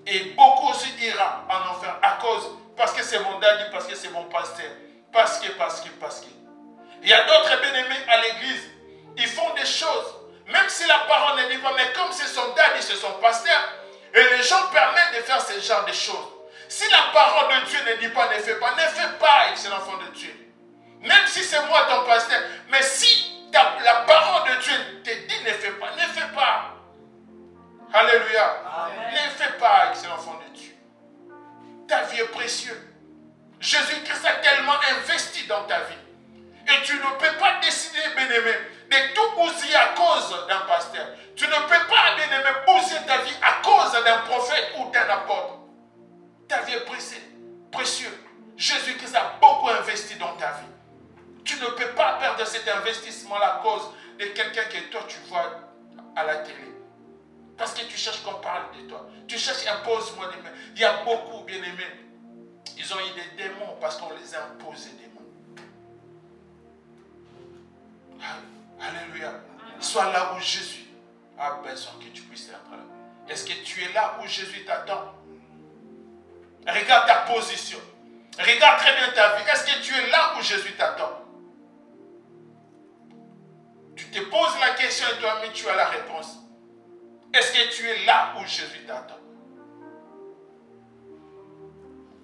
Et beaucoup aussi ira en enfer à cause, parce que c'est mon daddy, parce que c'est mon pasteur, parce que. Il y a d'autres bien-aimés à l'église, ils font des choses, même si la parole ne dit pas, mais comme c'est son daddy, c'est son pasteur, et les gens permettent de faire ce genre de choses. Si la parole de Dieu ne dit pas, ne fais pas, excellent enfant de Dieu. Même si c'est moi ton pasteur, mais si la parole de Dieu te dit ne fais pas. Alléluia. Amen. Ne fais pas, excellent enfant de Dieu. Ta vie est précieuse. Jésus-Christ a tellement investi dans ta vie. Et tu ne peux pas décider, bien-aimé, de tout bousiller à cause d'un pasteur. Tu ne peux pas, bien-aimé, bousiller ta vie à cause d'un prophète ou d'un apôtre. Ta vie est précieuse. Jésus-Christ a beaucoup investi dans ta vie. Tu ne peux pas perdre cet investissement-là à cause de quelqu'un que toi tu vois à la télé. Parce que tu cherches qu'on parle de toi. Tu cherches impose-moi des mains. Il y a beaucoup, bien-aimés. Ils ont eu des démons parce qu'on les a imposés des mains. Alléluia. Sois là où Jésus a besoin que tu puisses être là. Est-ce que tu es là où Jésus t'attend? Regarde ta position. Regarde très bien ta vie. Est-ce que tu es là où Jésus t'attend? Tu te poses la question et toi-même tu as la réponse. Est-ce que tu es là où Jésus t'attend?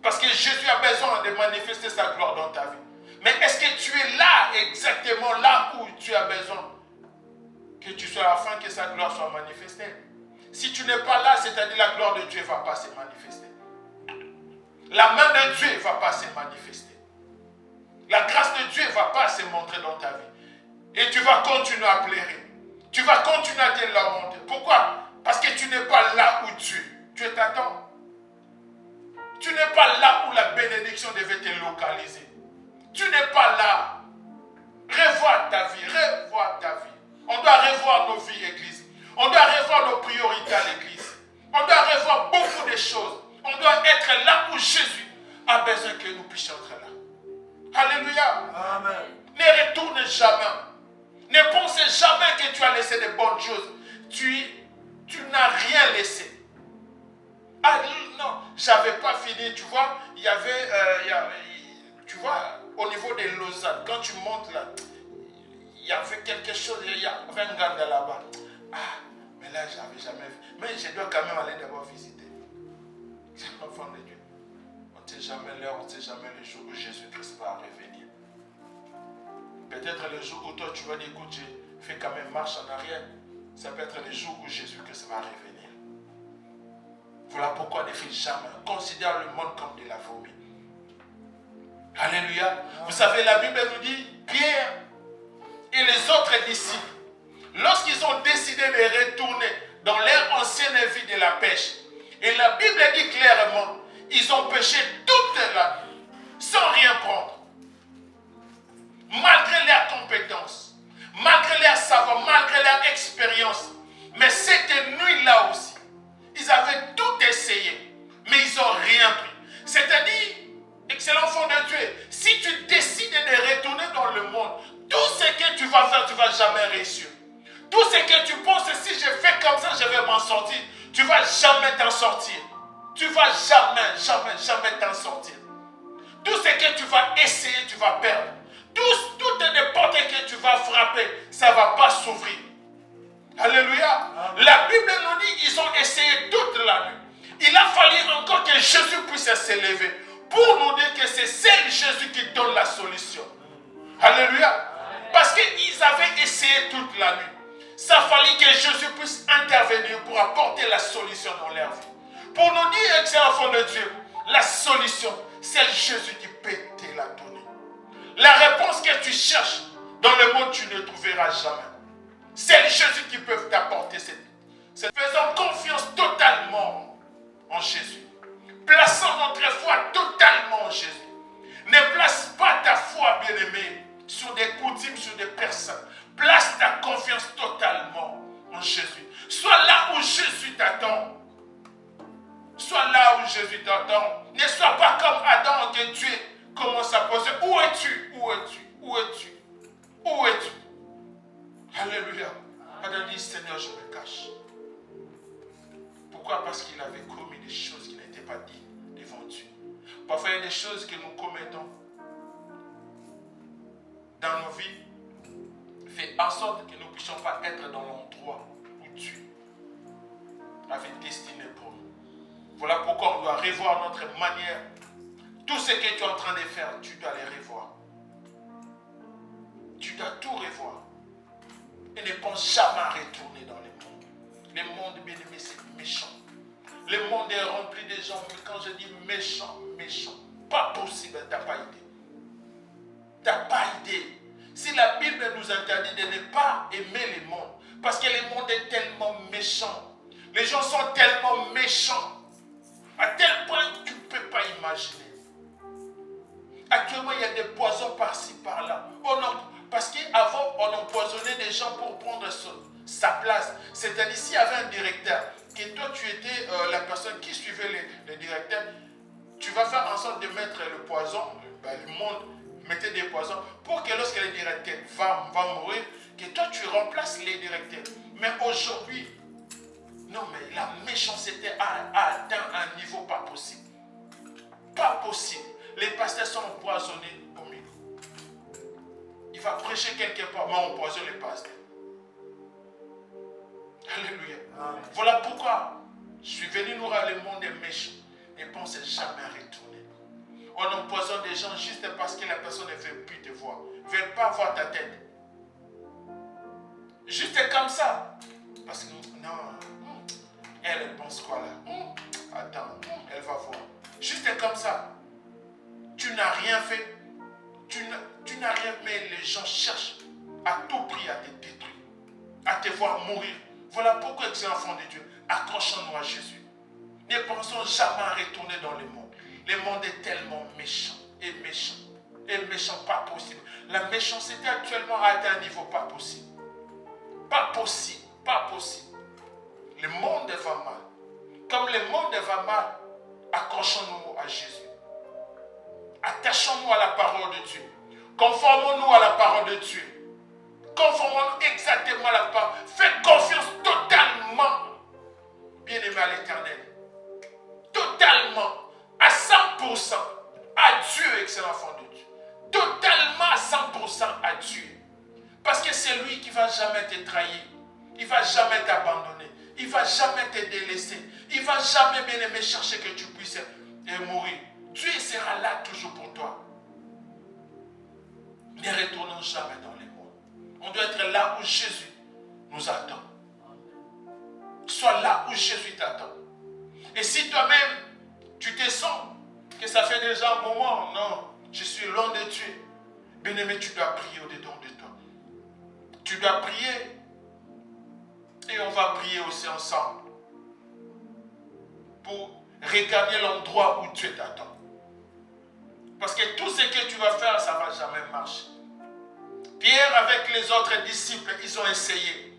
Parce que Jésus a besoin de manifester sa gloire dans ta vie. Mais est-ce que tu es là, exactement là où tu as besoin que tu sois afin que sa gloire soit manifestée? Si tu n'es pas là, c'est-à-dire la gloire de Dieu ne va pas se manifester. La main de Dieu ne va pas se manifester. La grâce de Dieu ne va pas se montrer dans ta vie. Et tu vas continuer à pleurer. Tu vas continuer à te lamenter. Pourquoi? Parce que tu n'es pas là où Dieu t'attend. Tu n'es pas là où la bénédiction devait te localiser. Tu n'es pas là. Revois ta vie. On doit revoir nos vies, Église. On doit revoir nos priorités à l'Église. On doit revoir beaucoup de choses. On doit être là où Jésus a besoin que nous puissions être là. Alléluia. Amen. Ne retourne jamais. Ne pense jamais que tu as laissé de bonnes choses. Tu n'as rien laissé. Ah non, j'avais pas fini. Tu vois, il y avait, tu vois, au niveau de Lausanne, quand tu montes là, il y avait quelque chose, il y avait un gars là-bas. Ah, mais là, je n'avais jamais vu. Mais je dois quand même aller d'abord visiter. C'est l'enfant de Dieu. On ne sait jamais l'heure, on ne sait jamais le jour où Jésus-Christ va revenir. Peut-être le jour où toi tu vas dire, écoute, j'ai fait quand même marche en arrière. Ça peut être le jour où Jésus-Christ va revenir. Voilà pourquoi ne fais jamais. Considère le monde comme de la fourmi. Alléluia. Vous savez, la Bible nous dit, Pierre et les autres disciples, lorsqu'ils ont décidé de retourner dans leur ancienne vie de la pêche, et la Bible dit clairement, ils ont pêché toute la nuit, sans rien prendre. Malgré leurs compétences, malgré leur savoir, malgré leur expérience. Mais cette nuit-là aussi, ils avaient tout essayé, mais ils n'ont rien pris. C'est-à-dire, excellent enfant de Dieu, si tu décides de retourner dans le monde, tout ce que tu vas faire, tu ne vas jamais réussir. Tout ce que tu penses, si je fais comme ça, je vais m'en sortir. Tu ne vas jamais t'en sortir. Tu ne vas jamais t'en sortir. Tout ce que tu vas essayer, tu vas perdre. Tout et n'importe que tu vas frapper, ça ne va pas s'ouvrir. Alléluia. La Bible nous dit qu'ils ont essayé toute la nuit. Il a fallu encore que Jésus puisse s'élever pour nous dire que c'est seul Jésus qui donne la solution. Alléluia. Parce qu'ils avaient essayé toute la nuit. Ça fallait que Jésus puisse intervenir pour apporter la solution dans leur vie. Pour nous dire, excellent enfant de Dieu, la solution, c'est Jésus qui peut te la donner. La réponse que tu cherches dans le monde, tu ne trouveras jamais. C'est Jésus qui peut t'apporter Faisons confiance totalement en Jésus. Plaçons notre foi totalement en Jésus. Ne place pas ta foi, bien-aimé, sur des coutumes, sur des personnes. Place ta confiance totalement en Jésus. Sois là où Jésus t'attend. Sois là où Jésus t'attend. Ne sois pas comme Adam que Dieu commence à poser. Où es-tu? Où es-tu? Où es-tu? Où es-tu? Alléluia. Adam dit, Seigneur, je me cache. Pourquoi? Parce qu'il avait commis des choses qui n'étaient pas dignes devant Dieu. Parfois, il y a des choses que nous commettons dans nos vies, fait en sorte que nous ne puissions pas être dans l'endroit où Dieu avait destiné pour nous. Voilà pourquoi on doit revoir notre manière. Tout ce que tu es en train de faire, tu dois les revoir. Tu dois tout revoir. Et ne pense jamais à retourner dans le monde. Le monde, bien aimé, c'est méchant. Le monde est rempli de gens, mais quand je dis méchant, méchant, pas possible, tu n'as pas idée. Tu n'as pas idée. Si la Bible nous interdit de ne pas aimer le monde, parce que le monde est tellement méchant, les gens sont tellement méchants, à tel point que tu ne peux pas imaginer. Actuellement, il y a des poisons par-ci, par-là. Parce qu'avant, on empoisonnait des gens pour prendre sa place. C'est-à-dire, s'il y avait un directeur, et toi, tu étais la personne qui suivait le directeur, tu vas faire en sorte de mettre le poison, le monde mettait des poisons, pour que lorsque le directeur va mourir, que toi, tu remplaces les directeurs. Mais aujourd'hui, non, mais la méchanceté a atteint un niveau pas possible. Pas possible. Les pasteurs sont empoisonnés au milieu. Il va prêcher quelque part, mais on empoisonne les pasteurs. Alléluia. Amen. Voilà pourquoi je suis venu nous rendre le monde est méchant. Ne pensez jamais à retourner. On empoisonne des gens juste parce que la personne ne veut plus te voir. Ne veut pas voir ta tête. Juste comme ça. Parce que non, elle pense quoi là? Attends, elle va voir. Juste comme ça. Tu n'as rien fait. Tu n'as rien, mais les gens cherchent à tout prix à te détruire, à te voir mourir. Voilà pourquoi, excellent enfant de Dieu, accrochons-nous à Jésus. Ne pensons jamais à retourner dans le monde. Le monde est tellement méchant et méchant. Et méchant, pas possible. La méchanceté actuellement a atteint un niveau pas possible. Pas possible, pas possible. Le monde va mal. Comme le monde va mal, accrochons-nous à Jésus. Attachons-nous à la parole de Dieu. Conformons-nous à la parole de Dieu. Conformons-nous exactement à la parole. Faites confiance totalement, bien-aimé à l'Éternel. Totalement, à 100% à Dieu, excellent enfant de Dieu. Totalement à 100% à Dieu. Parce que c'est lui qui ne va jamais te trahir. Il ne va jamais t'abandonner. Il ne va jamais te délaisser. Il ne va jamais, bien-aimé, chercher que tu puisses mourir. Dieu sera là toujours pour toi. Ne retournons jamais dans les mondes. On doit être là où Jésus nous attend. Sois là où Jésus t'attend. Et si toi-même, tu te sens que ça fait déjà un moment, non, je suis loin de Dieu, bien-aimé, tu dois prier au-dedans de toi. Tu dois prier. Et on va prier aussi ensemble. Pour regagner l'endroit où Dieu t'attend. Parce que tout ce que tu vas faire, ça ne va jamais marcher. Pierre, avec les autres disciples, ils ont essayé.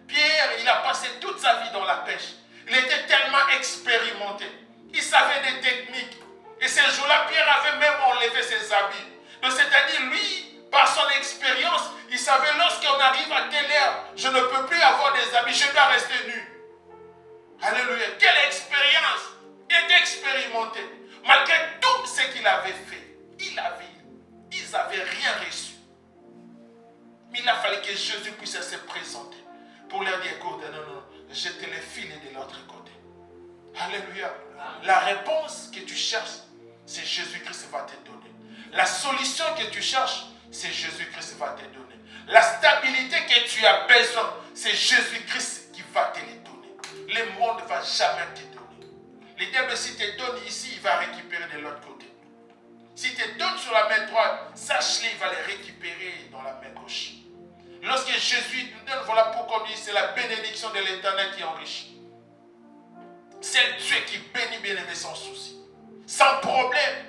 Pierre, il a passé toute sa vie dans la pêche. Il était tellement expérimenté. Il savait des techniques. Et ce jour-là, Pierre avait même enlevé ses habits. Donc, c'est-à-dire, lui, par son expérience, il savait lorsqu'on arrive à telle heure, je ne peux plus avoir des habits, je dois rester nu. Alléluia. Quelle expérience! Il était expérimenté. Malgré tout ce qu'il avait fait, ils n'avaient rien reçu. Mais il a fallu que Jésus puisse se présenter pour leur dire, écoute, non, jetez les filets de l'autre côté. Alléluia. La réponse que tu cherches, c'est Jésus-Christ va te donner. La solution que tu cherches, c'est Jésus-Christ va te donner. La stabilité que tu as besoin, c'est Jésus-Christ qui va te les donner. Le monde ne va jamais te donner. Le diable, s'il te donne ici, il va récupérer de l'autre côté. S'il te donne sur la main droite, sache-le, il va les récupérer dans la main gauche. Lorsque Jésus nous donne, voilà pourquoi on dit c'est la bénédiction de l'Éternel qui enrichit. C'est Dieu qui bénit, bien-aimé, sans souci, sans problème,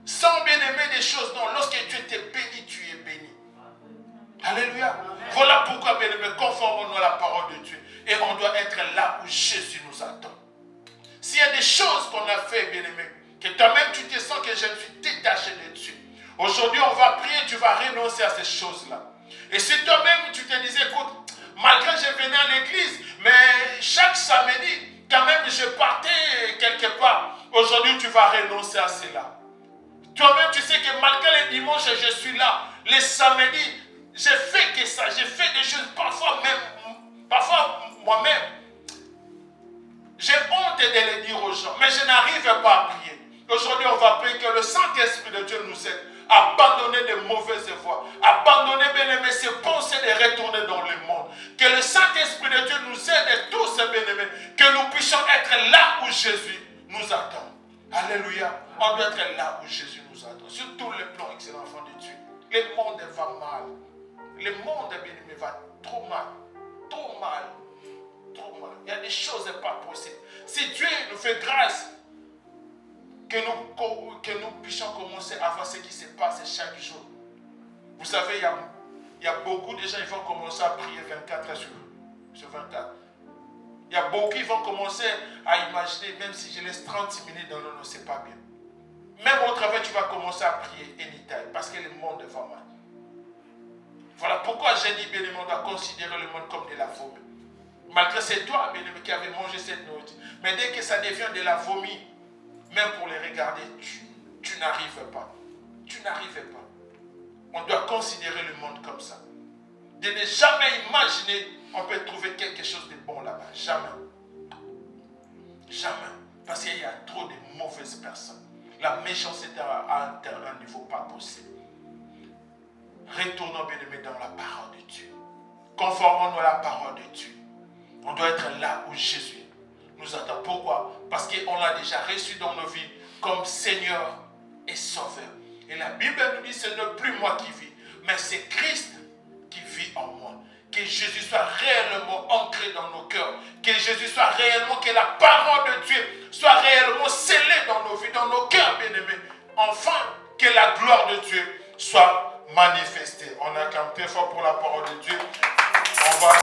sans bien-aimé des choses. Non, lorsque Dieu t'est béni, tu es béni. Alléluia. Voilà pourquoi, bien-aimé, conformons-nous à la parole de Dieu. Et on doit être là où Jésus nous attend. S'il y a des choses qu'on a fait, bien-aimé, que toi-même tu te sens que je me suis détaché de Dieu. Aujourd'hui, on va prier, tu vas renoncer à ces choses-là. Et si toi-même tu te disais, écoute, malgré que je venais à l'église, mais chaque samedi, quand même je partais quelque part. Aujourd'hui, tu vas renoncer à cela. Toi-même, tu sais que malgré les dimanches, je suis là. Les samedis, j'ai fait que ça. J'ai fait des choses, parfois moi-même. J'ai honte de les dire aux gens, mais je n'arrive pas à prier. Aujourd'hui, on va prier que le Saint-Esprit de Dieu nous aide à abandonner de mauvaises voies, abandonner, bien-aimés, ces pensées de retourner dans le monde. Que le Saint-Esprit de Dieu nous aide tous, bien-aimés, que nous puissions être là où Jésus nous attend. Alléluia. On doit être là où Jésus nous attend. Sur tous les plans, excellent enfant de Dieu. Le monde va mal. Le monde, bien-aimé, va trop mal. Trop mal. Trop mal. Il y a des choses pas possibles. Si Dieu nous fait grâce, que nous puissions commencer à voir ce qui se passe chaque jour. Vous savez, il y a beaucoup de gens qui vont commencer à prier 24 heures sur 24. Il y a beaucoup qui vont commencer à imaginer, même si je laisse 30 minutes, non, c'est pas bien. Même au travail, tu vas commencer à prier anytime, parce que le monde va mal. Voilà pourquoi j'ai dit, bien aimé, on doit considérer le monde comme de la vomi. Malgré c'est toi, bien aimé, qui avais mangé cette nourriture. Mais dès que ça devient de la vomi, même pour les regarder, tu n'arrives pas. Tu n'arrives pas. On doit considérer le monde comme ça. De ne jamais imaginer on peut trouver quelque chose de bon là-bas. Jamais. Jamais. Parce qu'il y a trop de mauvaises personnes. La méchanceté à un niveau pas possible. Retournons, bien aimés, dans la parole de Dieu. Conformons-nous à la parole de Dieu. On doit être là où Jésus nous attend. Pourquoi? Parce qu'on l'a déjà reçu dans nos vies comme Seigneur et Sauveur. Et la Bible nous dit, ce n'est plus moi qui vis, mais c'est Christ qui vit en moi. Que Jésus soit réellement ancré dans nos cœurs. Que Jésus soit réellement, que la parole de Dieu soit réellement scellée dans nos vies, dans nos cœurs, bien-aimés. Enfin, que la gloire de Dieu soit manifestée. On acclame très fort pour la parole de Dieu. On va...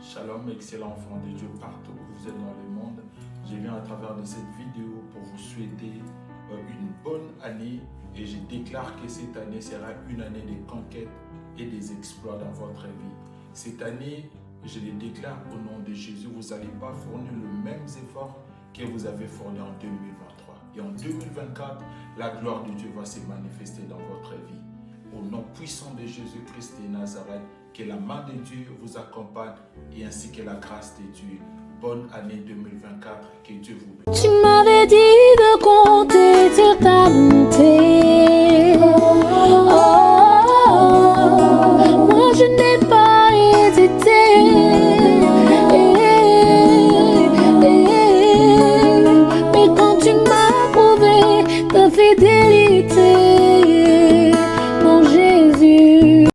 Shalom, excellent enfant de Dieu partout où vous êtes dans le monde. Je viens à travers de cette vidéo pour vous souhaiter une bonne année et je déclare que cette année sera une année de conquête et des exploits dans votre vie. Cette année, je le déclare au nom de Jésus, vous n'allez pas fournir les mêmes efforts que vous avez fournis en 2023. Et en 2024, la gloire de Dieu va se manifester dans votre vie. Au nom puissant de Jésus-Christ de Nazareth, que la main de Dieu vous accompagne et ainsi que la grâce de Dieu. Bonne année 2024, que Dieu vous bénisse. Tu m'avais dit de compter sur ta bonté.